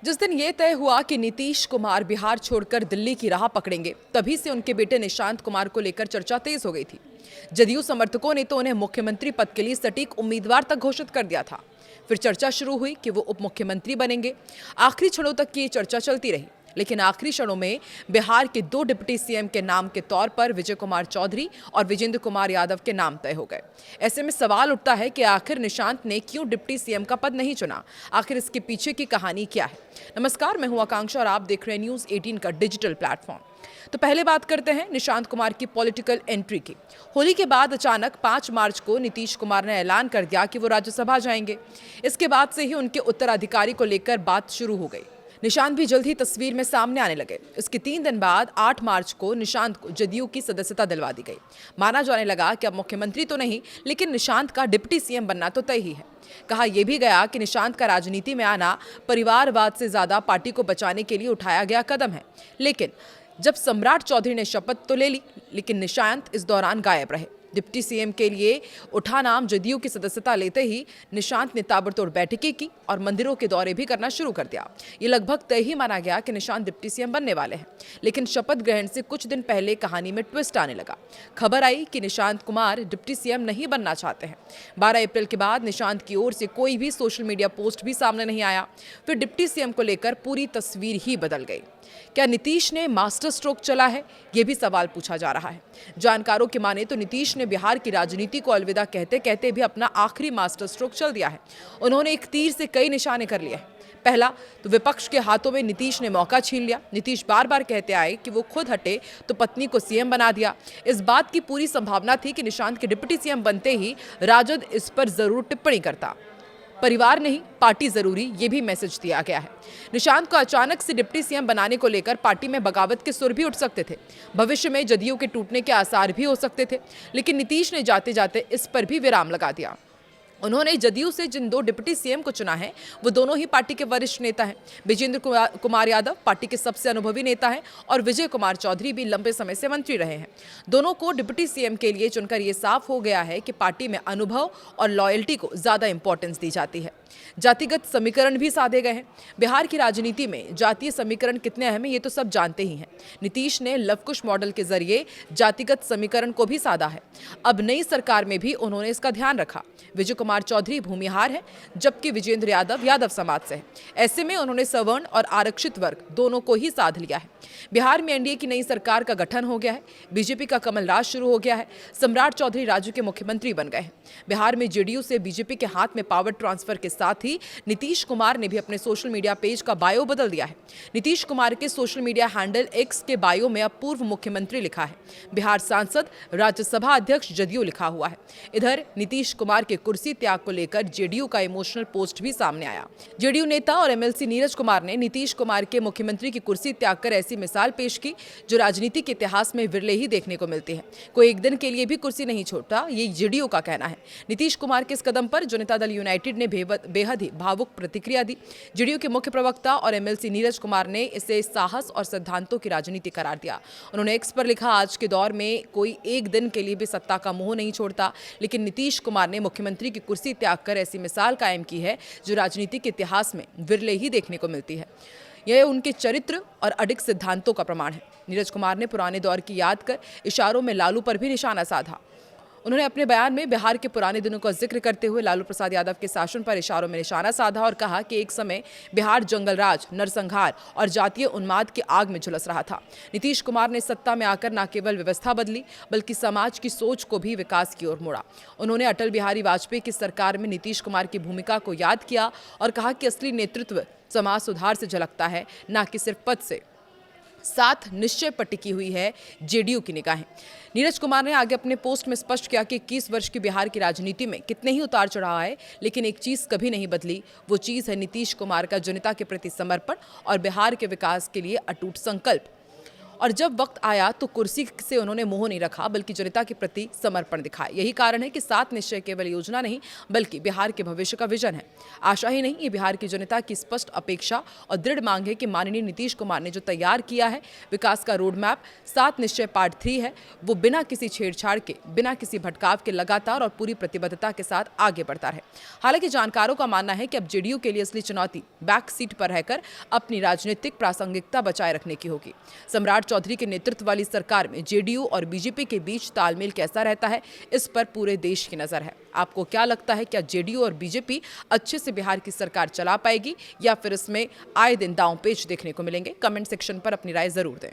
जिस दिन ये तय हुआ कि नीतीश कुमार बिहार छोड़कर दिल्ली की राह पकड़ेंगे, तभी से उनके बेटे निशांत कुमार को लेकर चर्चा तेज हो गई थी। जदयू समर्थकों ने तो उन्हें मुख्यमंत्री पद के लिए सटीक उम्मीदवार तक घोषित कर दिया था। फिर चर्चा शुरू हुई कि वो उप मुख्यमंत्री बनेंगे। आखिरी क्षणों तक ये चर्चा चलती रही, लेकिन आखिरी क्षणों में बिहार के दो डिप्टी सीएम के नाम के तौर पर विजय कुमार चौधरी और विजेंद्र कुमार यादव के नाम तय हो गए। ऐसे में सवाल उठता है कि आखिर निशांत ने क्यों डिप्टी सीएम का पद नहीं चुना? आखिर इसके पीछे की कहानी क्या है? नमस्कार, मैं हूं आकांक्षा और आप देख रहे हैं न्यूज़ 18 का डिजिटल प्लेटफॉर्म। तो पहले बात करते हैं निशांत कुमार की पॉलिटिकल एंट्री की। होली के बाद अचानक 5 मार्च को नीतीश कुमार ने ऐलान कर दिया कि वो राज्यसभा जाएंगे। इसके बाद से ही उनके उत्तराधिकारी को लेकर बात शुरू हो गई। निशांत भी जल्द ही तस्वीर में सामने आने लगे। इसके 3 दिन बाद 8 मार्च को निशांत को जदयू की सदस्यता दिलवा दी गई। माना जाने लगा कि अब मुख्यमंत्री तो नहीं, लेकिन निशांत का डिप्टी सीएम बनना तो तय ही है। कहा यह भी गया कि निशांत का राजनीति में आना परिवारवाद से ज्यादा पार्टी को बचाने के लिए उठाया गया कदम है। लेकिन जब सम्राट चौधरी ने शपथ तो ले ली, लेकिन निशांत इस दौरान गायब रहे। डिप्टी सीएम के लिए उठा नाम जदयू की सदस्यता लेते ही निशांत ने ताबड़तोड़ बैठकें की और मंदिरों के दौरे भी करना शुरू कर दिया। ये लगभग तय ही माना गया कि निशांत डिप्टी सीएम बनने वाले हैं। लेकिन शपथ ग्रहण से कुछ दिन पहले कहानी में ट्विस्ट आने लगा। खबर आई कि निशांत कुमार डिप्टी सीएम नहीं बनना चाहते हैं। 12 अप्रैल के बाद निशांत की ओर से कोई भी सोशल मीडिया पोस्ट भी सामने नहीं आया। फिर डिप्टी सीएम को लेकर पूरी तस्वीर ही बदल गई। क्या नीतीश ने मास्टर स्ट्रोक चला है? ये भी सवाल पूछा जा रहा है। जानकारों की माने तो नीतीश ने बिहार की राजनीति को अलविदा कहते कहते भी अपना आखिरी मास्टर स्ट्रोक चल दिया है। उन्होंने एक तीर से कई निशाने कर लिए हैं। पहला तो विपक्ष के हाथों में नीतीश ने मौका छीन लिया। नीतीश बार बार कहते आए कि वो खुद हटे तो पत्नी को सीएम बना दिया। इस बात की पूरी संभावना थी कि निशांत के डिप्टी सीएम बनते ही राजद इस पर जरूर टिप्पणी करता। परिवार नहीं, पार्टी जरूरी, ये भी मैसेज दिया गया है। निशांत को अचानक से डिप्टी सीएम बनाने को लेकर पार्टी में बगावत के सुर भी उठ सकते थे। भविष्य में जदयू के टूटने के आसार भी हो सकते थे। लेकिन नीतीश ने जाते जाते इस पर भी विराम लगा दिया। उन्होंने जदयू से जिन 2 डिप्टी सीएम को चुना है, वो दोनों ही पार्टी के वरिष्ठ नेता हैं। विजेंद्र कुमार यादव पार्टी के सबसे अनुभवी नेता हैं और विजय कुमार चौधरी भी लंबे समय से मंत्री रहे हैं। दोनों को डिप्टी सीएम के लिए चुनकर ये साफ हो गया है कि पार्टी में अनुभव और लॉयल्टी को ज्यादा इंपॉर्टेंस दी जाती है। जातिगत समीकरण भी साधे गए हैं। बिहार की राजनीति में जातीय समीकरण कितने अहम है, ये तो सब जानते ही हैं। नीतीश ने लवकुश मॉडल के जरिए जातिगत समीकरण को भी साधा है। अब नई सरकार में भी उन्होंने इसका ध्यान रखा। विजय कुमार चौधरी भूमिहार है, जबकि विजेंद्र यादव यादव समाज से है। ऐसे में उन्होंने सवर्ण और आरक्षित वर्ग दोनों को ही साध लिया है। बिहार में एनडीए की नई सरकार का गठन हो गया है। बीजेपी का कमल राज शुरू हो गया है। सम्राट चौधरी राज्य के मुख्यमंत्री बन गए हैं। बिहार में जेडीयू से बीजेपी के हाथ में पावर ट्रांसफर के साथ ही नीतीश कुमार ने भी अपने सोशल मीडिया पेज का बायो बदल दिया है। नीतीश कुमार के सोशल मीडिया हैंडल एक्स के बायो में अब पूर्व मुख्यमंत्री लिखा है। बिहार सांसद, राज्यसभा अध्यक्ष जदयू लिखा हुआ है। इधर नीतीश कुमार के कुर्सी त्याग को लेकर जेडीयू का इमोशनल पोस्ट भी सामने आया। जेडीयू नेता और एमएलसी नीरज कुमार ने नीतीश कुमार के मुख्यमंत्री की कुर्सी त्याग कर ऐसी मिसाल पेश की जो राजनीति के इतिहास में विरले ही देखने को मिलती है। कोई एक दिन के लिए भी कुर्सी नहीं छोड़ता, ये जेडीयू का कहना है। नीतीश कुमार के इस कदम पर जनता दल यूनाइटेड ने बेहद ही भावुक प्रतिक्रिया दी। जेडीयू के मुख्य प्रवक्ता और एमएलसी नीरज कुमार ने इसे साहस और सिद्धांतों की राजनीति करार दिया। उन्होंने एक्स पर लिखा, आज के दौर में कोई एक दिन के लिए भी सत्ता का मोह नहीं छोड़ता, लेकिन नीतीश कुमार ने मुख्यमंत्री की कुर्सी त्याग कर ऐसी मिसाल कायम की है जो राजनीति के इतिहास में विरले ही देखने को मिलती है। यह उनके चरित्र और अडिग सिद्धांतों का प्रमाण है। नीरज कुमार ने पुराने दौर की याद कर इशारों में लालू पर भी निशाना साधा। उन्होंने अपने बयान में बिहार के पुराने दिनों का जिक्र करते हुए लालू प्रसाद यादव के शासन पर इशारों में निशाना साधा और कहा कि एक समय बिहार जंगलराज, नरसंहार और जातीय उन्माद की आग में झुलस रहा था। नीतीश कुमार ने सत्ता में आकर न केवल व्यवस्था बदली, बल्कि समाज की सोच को भी विकास की ओर मोड़ा। उन्होंने अटल बिहारी वाजपेयी की सरकार में नीतीश कुमार की भूमिका को याद किया और कहा कि असली नेतृत्व समाज सुधार से झलकता है, न कि सिर्फ पद से। साथ निश्चय पर टिकी हुई है जेडीयू की निगाहें। नीरज कुमार ने आगे अपने पोस्ट में स्पष्ट किया कि 21 वर्ष की बिहार की राजनीति में कितने ही उतार चढ़ाव आए, लेकिन एक चीज कभी नहीं बदली। वो चीज है नीतीश कुमार का जनता के प्रति समर्पण और बिहार के विकास के लिए अटूट संकल्प। और जब वक्त आया तो कुर्सी से उन्होंने मोह नहीं रखा, बल्कि जनता के प्रति समर्पण दिखाया। यही कारण है कि 7 निश्चय केवल योजना नहीं, बल्कि बिहार के भविष्य का विजन है। आशा ही नहीं, ये बिहार की जनता की स्पष्ट अपेक्षा और दृढ़ मांग है कि माननीय नीतीश कुमार ने जो तैयार किया है विकास का रोड मैप 7 निश्चय पार्ट 3 है, वो बिना किसी छेड़छाड़ के, बिना किसी भटकाव के लगातार और पूरी प्रतिबद्धता के साथ आगे बढ़ता रहे। हालांकि जानकारों का मानना है कि अब जेडीयू के लिए असली चुनौती बैक सीट पर रहकर अपनी राजनीतिक प्रासंगिकता बचाए रखने की होगी। सम्राट चौधरी के नेतृत्व वाली सरकार में जेडीयू और बीजेपी के बीच तालमेल कैसा रहता है, इस पर पूरे देश की नजर है। आपको क्या लगता है, क्या जेडीयू और बीजेपी अच्छे से बिहार की सरकार चला पाएगी या फिर इसमें आए दिन दांव पेच देखने को मिलेंगे? कमेंट सेक्शन पर अपनी राय जरूर दें।